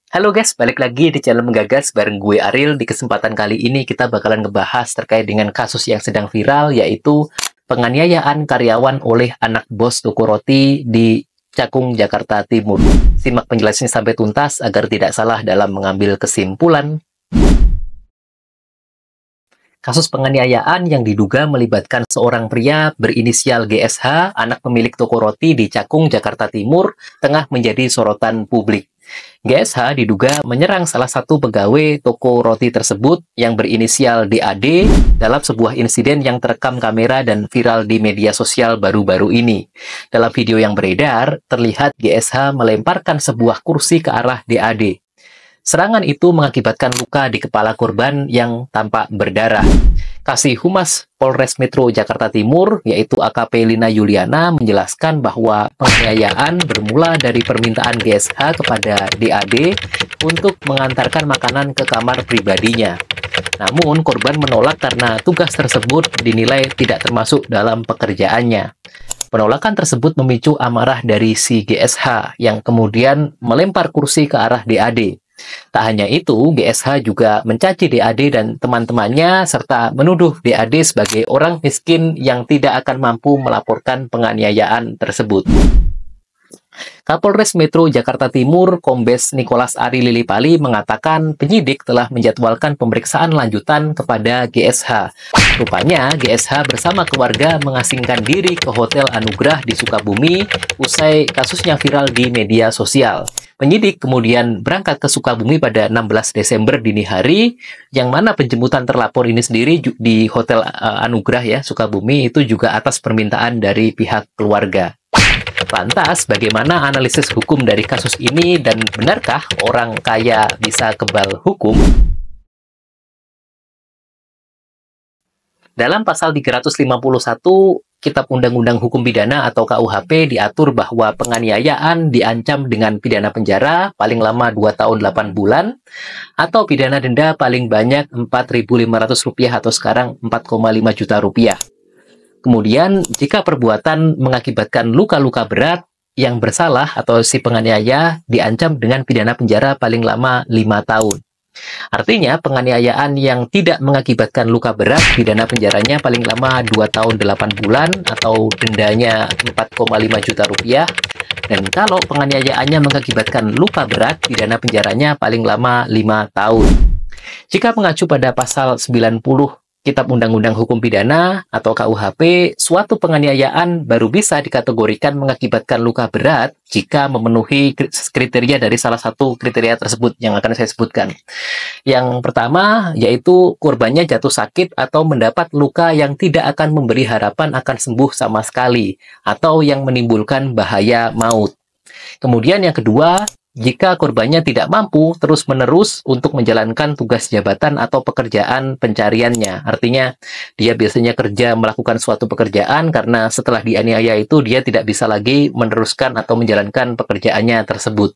Halo guys, balik lagi di channel Menggagas bareng gue Ariel. Di kesempatan kali ini kita bakalan ngebahas terkait dengan kasus yang sedang viral, yaitu penganiayaan karyawan oleh anak bos toko roti di Cakung, Jakarta Timur. Simak penjelasannya sampai tuntas agar tidak salah dalam mengambil kesimpulan. Kasus penganiayaan yang diduga melibatkan seorang pria berinisial GSH, anak pemilik toko roti di Cakung, Jakarta Timur, tengah menjadi sorotan publik. GSH diduga menyerang salah satu pegawai toko roti tersebut yang berinisial DAD dalam sebuah insiden yang terekam kamera dan viral di media sosial baru-baru ini. Dalam video yang beredar, terlihat GSH melemparkan sebuah kursi ke arah DAD. Serangan itu mengakibatkan luka di kepala korban yang tampak berdarah. Kasih Humas Polres Metro Jakarta Timur, yaitu AKP Lina Yuliana, menjelaskan bahwa penganiayaan bermula dari permintaan GSH kepada DAD untuk mengantarkan makanan ke kamar pribadinya. Namun, korban menolak karena tugas tersebut dinilai tidak termasuk dalam pekerjaannya. Penolakan tersebut memicu amarah dari si GSH yang kemudian melempar kursi ke arah DAD. Tak hanya itu, GSH juga mencaci DAD dan teman-temannya serta menuduh DAD sebagai orang miskin yang tidak akan mampu melaporkan penganiayaan tersebut. Kapolres Metro Jakarta Timur, Kombes Nicholas Ari Lilipali, mengatakan penyidik telah menjadwalkan pemeriksaan lanjutan kepada GSH. Rupanya, GSH bersama keluarga mengasingkan diri ke Hotel Anugrah di Sukabumi usai kasusnya viral di media sosial. Penyidik kemudian berangkat ke Sukabumi pada 16 Desember dini hari, yang mana penjemputan terlapor ini sendiri di Hotel Anugrah ya, Sukabumi, itu juga atas permintaan dari pihak keluarga. Lantas, bagaimana analisis hukum dari kasus ini dan benarkah orang kaya bisa kebal hukum? Dalam pasal 351 Kitab Undang-Undang Hukum Pidana atau KUHP diatur bahwa penganiayaan diancam dengan pidana penjara paling lama 2 tahun 8 bulan atau pidana denda paling banyak Rp4.500 atau sekarang 4,5 juta rupiah. Kemudian, jika perbuatan mengakibatkan luka-luka berat, yang bersalah atau si penganiaya diancam dengan pidana penjara paling lama 5 tahun. Artinya, penganiayaan yang tidak mengakibatkan luka berat, pidana penjaranya paling lama 2 tahun 8 bulan atau dendanya 4,5 juta rupiah. Dan kalau penganiayaannya mengakibatkan luka berat, pidana penjaranya paling lama 5 tahun. Jika mengacu pada pasal 90 Kitab Undang-Undang Hukum Pidana atau KUHP, suatu penganiayaan baru bisa dikategorikan mengakibatkan luka berat jika memenuhi kriteria dari salah satu kriteria tersebut yang akan saya sebutkan. Yang pertama, yaitu korbannya jatuh sakit atau mendapat luka yang tidak akan memberi harapan akan sembuh sama sekali, atau yang menimbulkan bahaya maut. Kemudian yang kedua, jika korbannya tidak mampu terus-menerus untuk menjalankan tugas jabatan atau pekerjaan pencariannya. Artinya, dia biasanya kerja melakukan suatu pekerjaan karena setelah dianiaya itu dia tidak bisa lagi meneruskan atau menjalankan pekerjaannya tersebut.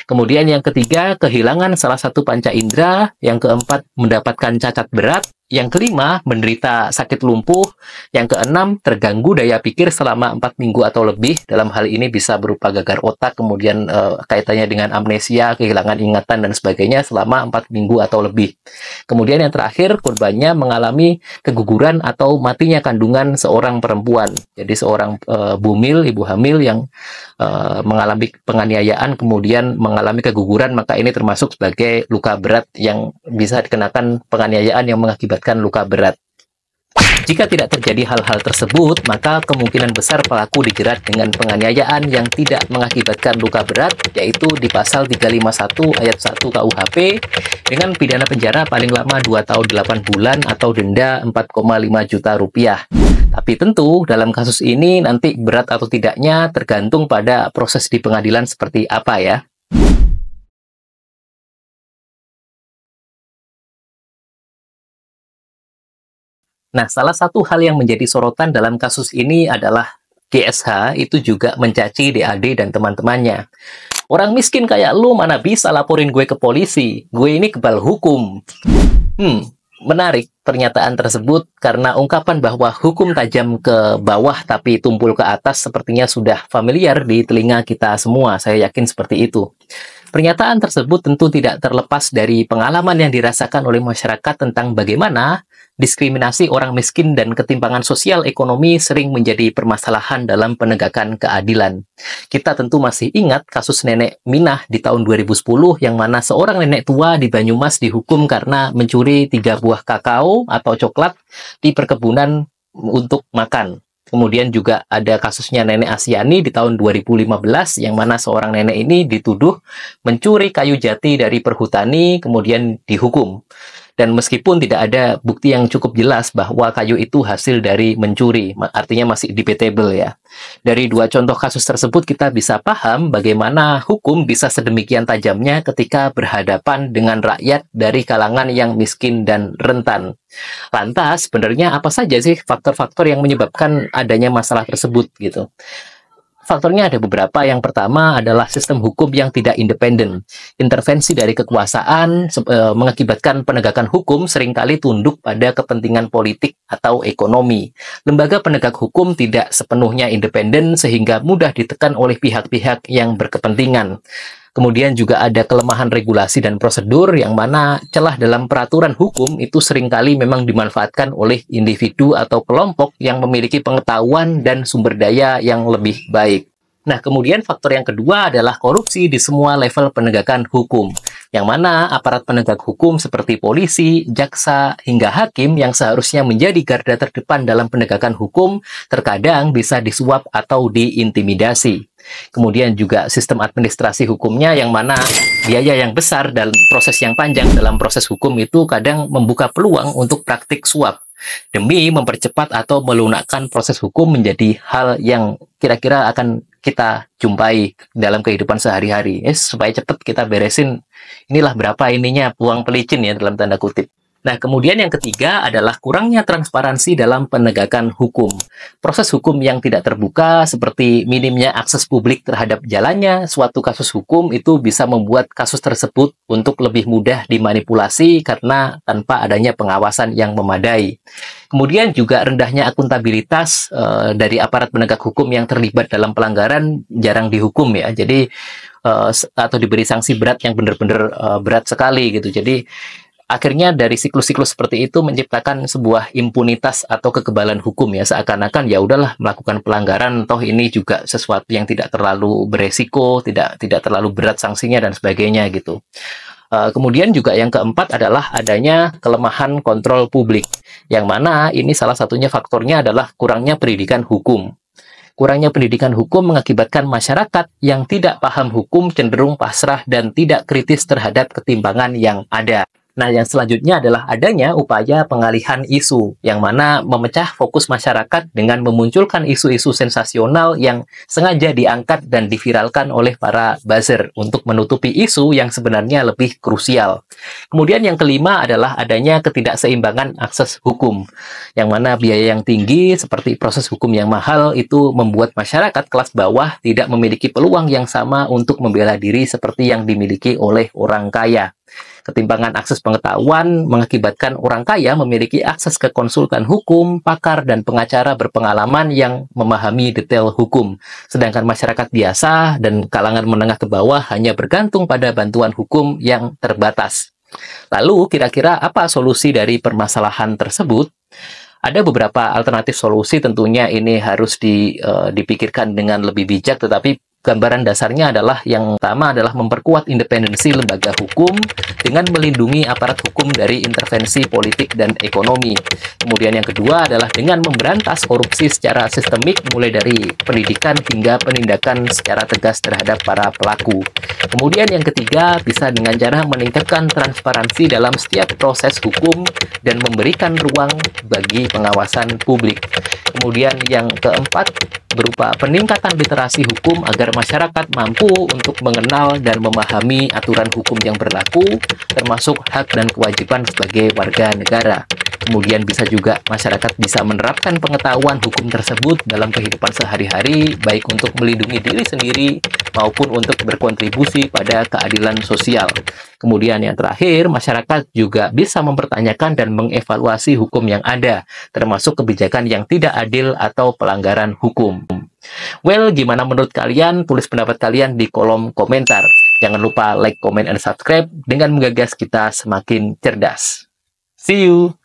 Kemudian yang ketiga, kehilangan salah satu panca indera. Yang keempat, mendapatkan cacat berat. Yang kelima, menderita sakit lumpuh. Yang keenam, terganggu daya pikir selama 4 minggu atau lebih. Dalam hal ini bisa berupa gagal otak, kemudian kaitannya dengan amnesia, kehilangan ingatan, dan sebagainya selama 4 minggu atau lebih. Kemudian yang terakhir, korbannya mengalami keguguran atau matinya kandungan seorang perempuan. Jadi seorang bumil, ibu hamil yang mengalami penganiayaan, kemudian mengalami keguguran, maka ini termasuk sebagai luka berat yang bisa dikenakan penganiayaan yang mengakibatkan luka berat. Jika tidak terjadi hal-hal tersebut, maka kemungkinan besar pelaku dijerat dengan penganiayaan yang tidak mengakibatkan luka berat, yaitu di pasal 351 ayat 1 KUHP dengan pidana penjara paling lama 2 tahun 8 bulan atau denda 4,5 juta rupiah. Tapi tentu dalam kasus ini nanti berat atau tidaknya tergantung pada proses di pengadilan seperti apa ya. Nah, salah satu hal yang menjadi sorotan dalam kasus ini adalah GSH itu juga mencaci DAD dan teman-temannya. Orang miskin kayak lu mana bisa laporin gue ke polisi? Gue ini kebal hukum. Menarik pernyataan tersebut karena ungkapan bahwa hukum tajam ke bawah tapi tumpul ke atas sepertinya sudah familiar di telinga kita semua. Saya yakin seperti itu. Pernyataan tersebut tentu tidak terlepas dari pengalaman yang dirasakan oleh masyarakat tentang bagaimana diskriminasi orang miskin dan ketimpangan sosial ekonomi sering menjadi permasalahan dalam penegakan keadilan. Kita tentu masih ingat kasus nenek Minah di tahun 2010 yang mana seorang nenek tua di Banyumas dihukum karena mencuri 3 buah kakao atau coklat di perkebunan untuk makan. Kemudian juga ada kasusnya Nenek Asyani di tahun 2015 yang mana seorang nenek ini dituduh mencuri kayu jati dari perhutani kemudian dihukum. Dan meskipun tidak ada bukti yang cukup jelas bahwa kayu itu hasil dari mencuri, artinya masih debatable ya. Dari dua contoh kasus tersebut kita bisa paham bagaimana hukum bisa sedemikian tajamnya ketika berhadapan dengan rakyat dari kalangan yang miskin dan rentan. Lantas, sebenarnya apa saja sih faktor-faktor yang menyebabkan adanya masalah tersebut gitu? Faktornya ada beberapa. Yang pertama adalah sistem hukum yang tidak independen. Intervensi dari kekuasaan mengakibatkan penegakan hukum seringkali tunduk pada kepentingan politik atau ekonomi. Lembaga penegak hukum tidak sepenuhnya independen sehingga mudah ditekan oleh pihak-pihak yang berkepentingan. Kemudian juga ada kelemahan regulasi dan prosedur yang mana celah dalam peraturan hukum itu seringkali memang dimanfaatkan oleh individu atau kelompok yang memiliki pengetahuan dan sumber daya yang lebih baik. Nah, kemudian faktor yang kedua adalah korupsi di semua level penegakan hukum, yang mana aparat penegak hukum seperti polisi, jaksa, hingga hakim yang seharusnya menjadi garda terdepan dalam penegakan hukum terkadang bisa disuap atau diintimidasi. Kemudian juga sistem administrasi hukumnya yang mana biaya yang besar dan proses yang panjang dalam proses hukum itu kadang membuka peluang untuk praktik suap demi mempercepat atau melunakkan proses hukum menjadi hal yang kira-kira akan kita jumpai dalam kehidupan sehari-hari. Supaya cepat kita beresin, inilah berapa ininya uang pelicin ya dalam tanda kutip. Nah, kemudian yang ketiga adalah kurangnya transparansi dalam penegakan hukum. Proses hukum yang tidak terbuka seperti minimnya akses publik terhadap jalannya suatu kasus hukum itu bisa membuat kasus tersebut untuk lebih mudah dimanipulasi karena tanpa adanya pengawasan yang memadai. Kemudian juga rendahnya akuntabilitas dari aparat penegak hukum yang terlibat dalam pelanggaran jarang dihukum ya. Jadi atau diberi sanksi berat yang benar-benar berat sekali gitu. Jadi akhirnya dari siklus-siklus seperti itu menciptakan sebuah impunitas atau kekebalan hukum ya, seakan-akan ya udahlah melakukan pelanggaran toh ini juga sesuatu yang tidak terlalu beresiko, tidak terlalu berat sanksinya dan sebagainya gitu. Kemudian juga yang keempat adalah adanya kelemahan kontrol publik, yang mana ini salah satunya faktornya adalah kurangnya pendidikan hukum. Kurangnya pendidikan hukum mengakibatkan masyarakat yang tidak paham hukum cenderung pasrah dan tidak kritis terhadap ketimpangan yang ada. Nah, yang selanjutnya adalah adanya upaya pengalihan isu, yang mana memecah fokus masyarakat dengan memunculkan isu-isu sensasional yang sengaja diangkat dan diviralkan oleh para buzzer untuk menutupi isu yang sebenarnya lebih krusial. Kemudian yang kelima adalah adanya ketidakseimbangan akses hukum, yang mana biaya yang tinggi seperti proses hukum yang mahal itu membuat masyarakat kelas bawah tidak memiliki peluang yang sama untuk membela diri seperti yang dimiliki oleh orang kaya. Ketimpangan akses pengetahuan mengakibatkan orang kaya memiliki akses ke konsultan hukum, pakar, dan pengacara berpengalaman yang memahami detail hukum. Sedangkan masyarakat biasa dan kalangan menengah ke bawah hanya bergantung pada bantuan hukum yang terbatas. Lalu, kira-kira apa solusi dari permasalahan tersebut? Ada beberapa alternatif solusi, tentunya ini harus dipikirkan dengan lebih bijak, tetapi gambaran dasarnya adalah yang pertama adalah memperkuat independensi lembaga hukum dengan melindungi aparat hukum dari intervensi politik dan ekonomi. Kemudian yang kedua adalah dengan memberantas korupsi secara sistemik mulai dari pendidikan hingga penindakan secara tegas terhadap para pelaku. Kemudian yang ketiga bisa dengan cara meningkatkan transparansi dalam setiap proses hukum dan memberikan ruang bagi pengawasan publik. Kemudian yang keempat berupa peningkatan literasi hukum agar masyarakat mampu untuk mengenal dan memahami aturan hukum yang berlaku, termasuk hak dan kewajiban sebagai warga negara. Kemudian bisa juga masyarakat bisa menerapkan pengetahuan hukum tersebut dalam kehidupan sehari-hari, baik untuk melindungi diri sendiri maupun untuk berkontribusi pada keadilan sosial. Kemudian yang terakhir, masyarakat juga bisa mempertanyakan dan mengevaluasi hukum yang ada, termasuk kebijakan yang tidak adil atau pelanggaran hukum. Well, gimana menurut kalian? Tulis pendapat kalian di kolom komentar. Jangan lupa like, comment, and subscribe dengan menggagas kita semakin cerdas. See you!